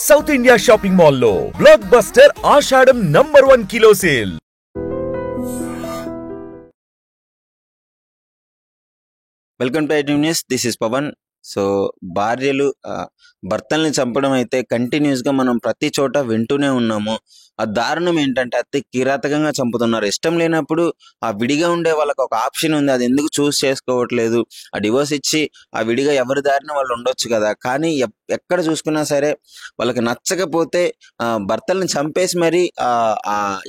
South India shopping mall లో blockbuster Ashadham #1 kilo sale. Welcome to iDream news. This is Pavan. So భార్యలు భర్తల్ని చంపడం అయితే కంటిన్యూస్ గా మనం ప్రతి చోట వింటూనే ఉన్నాము. ఆ దారుణం ఏంటంటే అతి కిరాతకంగా చంపుతున్నారు. ఇష్టం లేనప్పుడు ఆ విడిగా ఉండే వాళ్ళకి ఒక ఆప్షన్ ఉంది, అది ఎందుకు చూస్ చేసుకోవట్లేదు? ఆ డివోర్స్ ఇచ్చి ఆ విడిగా ఎవరి దారిన వాళ్ళు ఉండొచ్చు కదా. కానీ ఎక్కడ చూసుకున్నా సరే వాళ్ళకి నచ్చకపోతే భర్తల్ని చంపేసి మరి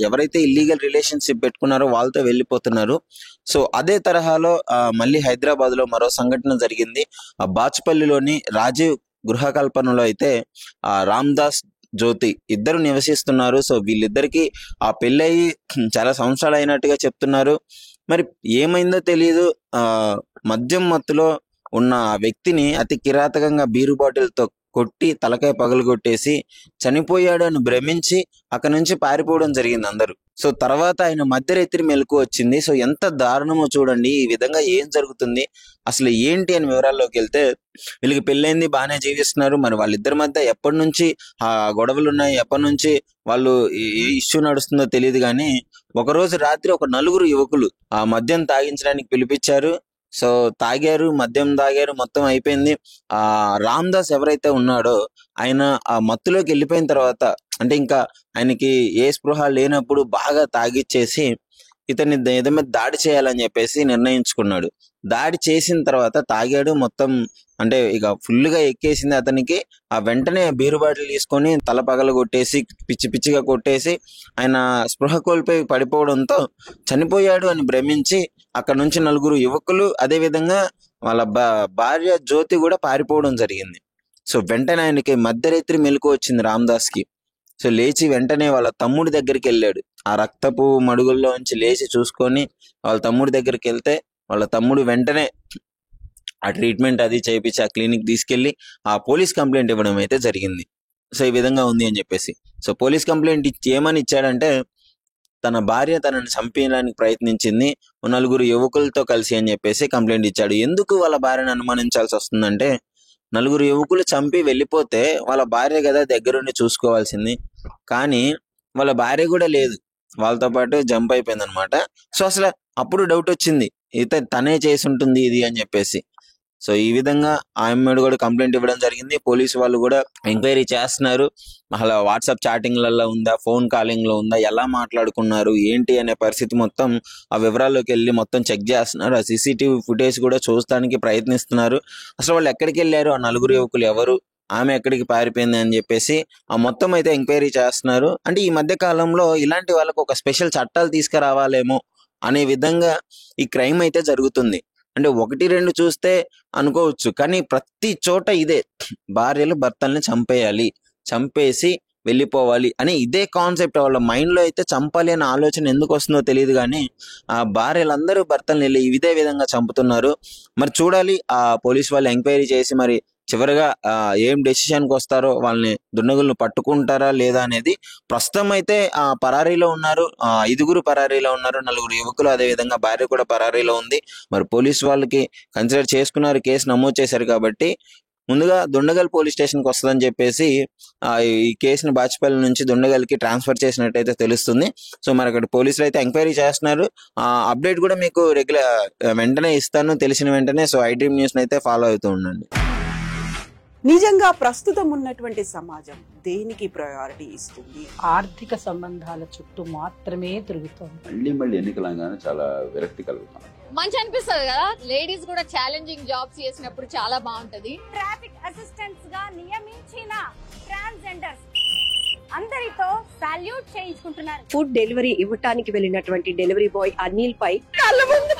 ఎవరైతే ఇల్లీగల్ రిలేషన్షిప్ పెట్టుకున్నారో వాళ్ళతో వెళ్ళిపోతున్నారు. సో అదే తరహాలో మళ్ళీ హైదరాబాద్ లో మరో సంఘటన జరిగింది. ఆ బాచుపల్లిలోని రాజీవ్ గృహకల్పనలో అయితే రామ్దాస్ జ్యోతి ఇద్దరు నివసిస్తున్నారు. సో వీళ్ళిద్దరికి ఆ పెళ్ళయి చాలా సంవత్సరాలు అయినట్టుగా చెప్తున్నారు. మరి ఏమైందో తెలియదు. మద్యం మత్తులో ఉన్న ఆ వ్యక్తిని అతి కిరాతకంగా బీరు బాటిల్తో కొట్టి తలకాయ పగలగొట్టేసి చనిపోయాడు అని భ్రమించి అక్కడి నుంచి పారిపోవడం జరిగింది అందరూ. సో తర్వాత ఆయన మధ్యరాత్రి మెలకు వచ్చింది. సో ఎంత దారుణమో చూడండి. ఈ విధంగా ఏం జరుగుతుంది, అసలు ఏంటి అని వివరాల్లోకి వెళ్తే, వీళ్ళకి పెళ్ళైంది, బాగానే జీవిస్తున్నారు. మరి వాళ్ళిద్దరి మధ్య ఎప్పటి నుంచి ఆ గొడవలు ఉన్నాయి, ఎప్పటి నుంచి వాళ్ళు ఏ ఇష్యూ నడుస్తుందో తెలియదు. కానీ ఒకరోజు రాత్రి ఒక 4 యువకులు ఆ మద్యం తాగించడానికి పిలిపించారు. సో తాగారు, మద్యం తాగారు, మొత్తం అయిపోయింది. రామ్దాస్ ఎవరైతే ఉన్నాడో ఆయన ఆ మత్తులోకి వెళ్ళిపోయిన తర్వాత, అంటే ఇంకా ఆయనకి ఏ స్పృహ లేనప్పుడు బాగా తాగిచ్చేసి ఇతన్ని ఏదో మీద దాడి చేయాలని చెప్పేసి నిర్ణయించుకున్నాడు. దాడి చేసిన తర్వాత తాగాడు మొత్తం, అంటే ఇక ఫుల్గా ఎక్కేసింది అతనికి. ఆ వెంటనే బీరు బాటిల్ తీసుకొని తల పగల కొట్టేసి పిచ్చి పిచ్చిగా కొట్టేసి ఆయన స్పృహ కోల్పోయి పడిపోవడంతో చనిపోయాడు అని భ్రమించి అక్కడ నుంచి 4 యువకులు, అదేవిధంగా వాళ్ళ భార్య జ్యోతి కూడా పారిపోవడం జరిగింది. సో వెంటనే ఆయనకి మధ్యరాత్రి మెలకు వచ్చింది రామ్దాస్కి. సో లేచి వెంటనే వాళ్ళ తమ్ముడి దగ్గరికి వెళ్ళాడు. ఆ రక్తపు మడుగుల్లో నుంచి లేచి చూసుకొని వాళ్ళ తమ్ముడి దగ్గరికి వెళ్తే వాళ్ళ తమ్ముడు వెంటనే ఆ ట్రీట్మెంట్ అది చేయించి ఆ క్లినిక్ తీసుకెళ్లి ఆ పోలీస్ కంప్లైంట్ ఇవ్వడం అయితే జరిగింది. సో ఈ విధంగా ఉంది అని చెప్పేసి. సో పోలీస్ కంప్లైంట్ ఏమని ఇచ్చాడంటే, తన భార్య తనని చంపేయడానికి ప్రయత్నించింది 4 యువకులతో కలిసి అని చెప్పేసి కంప్లైంట్ ఇచ్చాడు. ఎందుకు వాళ్ళ భార్యను అనుమానించాల్సి వస్తుందంటే, 4 యువకులు చంపి వెళ్ళిపోతే వాళ్ళ భార్య కదా దగ్గరుండి చూసుకోవాల్సింది. కానీ వాళ్ళ భార్య కూడా లేదు, వాళ్ళతో పాటు జంప్ అయిపోయింది అనమాట. సో అసలు అప్పుడు డౌట్ వచ్చింది, తనే చేసి ఉంటుంది ఇది అని చెప్పేసి. సో ఈ విధంగా ఆమె కూడా కంప్లైంట్ ఇవ్వడం జరిగింది. పోలీసు వాళ్ళు కూడా ఎంక్వైరీ చేస్తున్నారు. అలా వాట్సాప్ చాటింగ్లలో ఉందా, ఫోన్ కాలింగ్ లో ఉందా, ఎలా మాట్లాడుకున్నారు ఏంటి అనే పరిస్థితి మొత్తం ఆ వివరాల్లోకి వెళ్ళి మొత్తం చెక్ చేస్తున్నారు. ఆ సీసీటీవీ ఫుటేజ్ కూడా చూడటానికి ప్రయత్నిస్తున్నారు. అసలు వాళ్ళు ఎక్కడికి వెళ్ళారు, ఆ 4 యువకులు ఎవరు, ఆమె ఎక్కడికి పారిపోయింది అని చెప్పేసి ఆ మొత్తం అయితే ఎంక్వైరీ చేస్తున్నారు. అంటే ఈ మధ్య కాలంలో ఇలాంటి వాళ్ళకు ఒక స్పెషల్ చట్టాలు తీసుకురావాలేమో అనే విధంగా ఈ క్రైమ్ అయితే జరుగుతుంది. అంటే 1-2 చూస్తే అనుకోవచ్చు, కానీ ప్రతి చోట ఇదే, భార్యలు భర్తల్ని చంపేయాలి, చంపేసి వెళ్ళిపోవాలి అని ఇదే కాన్సెప్ట్. వాళ్ళ మైండ్ లో అయితే చంపాలి అనే ఆలోచన ఎందుకు వస్తుందో తెలియదు, కానీ ఆ భార్యలందరూ భర్తల్ని వెళ్ళి ఇదే విధంగా చంపుతున్నారు. మరి చూడాలి ఆ పోలీస్ వాళ్ళు ఎంక్వైరీ చేసి మరి చివరిగా ఏం డెసిషన్కి వస్తారో, వాళ్ళని దుండగులను పట్టుకుంటారా లేదా అనేది. ప్రస్తుతం అయితే పరారీలో ఉన్నారు, 5 పరారీలో ఉన్నారు, 4 యువకులు, అదేవిధంగా భార్య కూడా పరారీలో ఉంది. మరి పోలీసు వాళ్ళకి కన్సిడర్ చేసుకున్నారు, కేసు నమోదు చేశారు కాబట్టి ముందుగా దుండగల్ పోలీస్ స్టేషన్కి వస్తుందని చెప్పేసి ఈ కేసుని బాచుపల్లి నుంచి దుండగల్కి ట్రాన్స్ఫర్ చేసినట్టయితే తెలుస్తుంది. సో మరి అక్కడ పోలీసులు అయితే ఎంక్వైరీ చేస్తున్నారు. అప్డేట్ కూడా మీకు వెంటనే ఇస్తాను, తెలిసిన వెంటనే. సో ఐడ్రీమ్ న్యూస్ అయితే ఫాలో అవుతూ ఉండండి. నిజంగా ప్రస్తుతం ఉన్నటువంటి సమాజం దేనికి ప్రయారిటీ ఇస్తుంది? ఆర్థిక సంబంధాల చుట్టూ మాత్రమే తిరుగుతుంది. మళ్ళీ ఎన్నికలంగానే చాలా విరక్తి కలుగుతాం. మంచి అనిపిస్తుంది కదా, లేడీస్ కూడా ఛాలెంజింగ్ జాబ్స్ చేసినప్పుడు చాలా బాగుంటది. ట్రాఫిక్ అసిస్టెంట్స్ గా నియమించిన ట్రాన్స్జెండర్స్ అందరితో సాల్యూట్ చేయించుకుంటున్నారు. ఫుడ్ డెలివరీ ఇవ్వటానికి వెళ్ళినటువంటి డెలివరీ బాయ్ అనిల్ పై కళ్ళ ముందు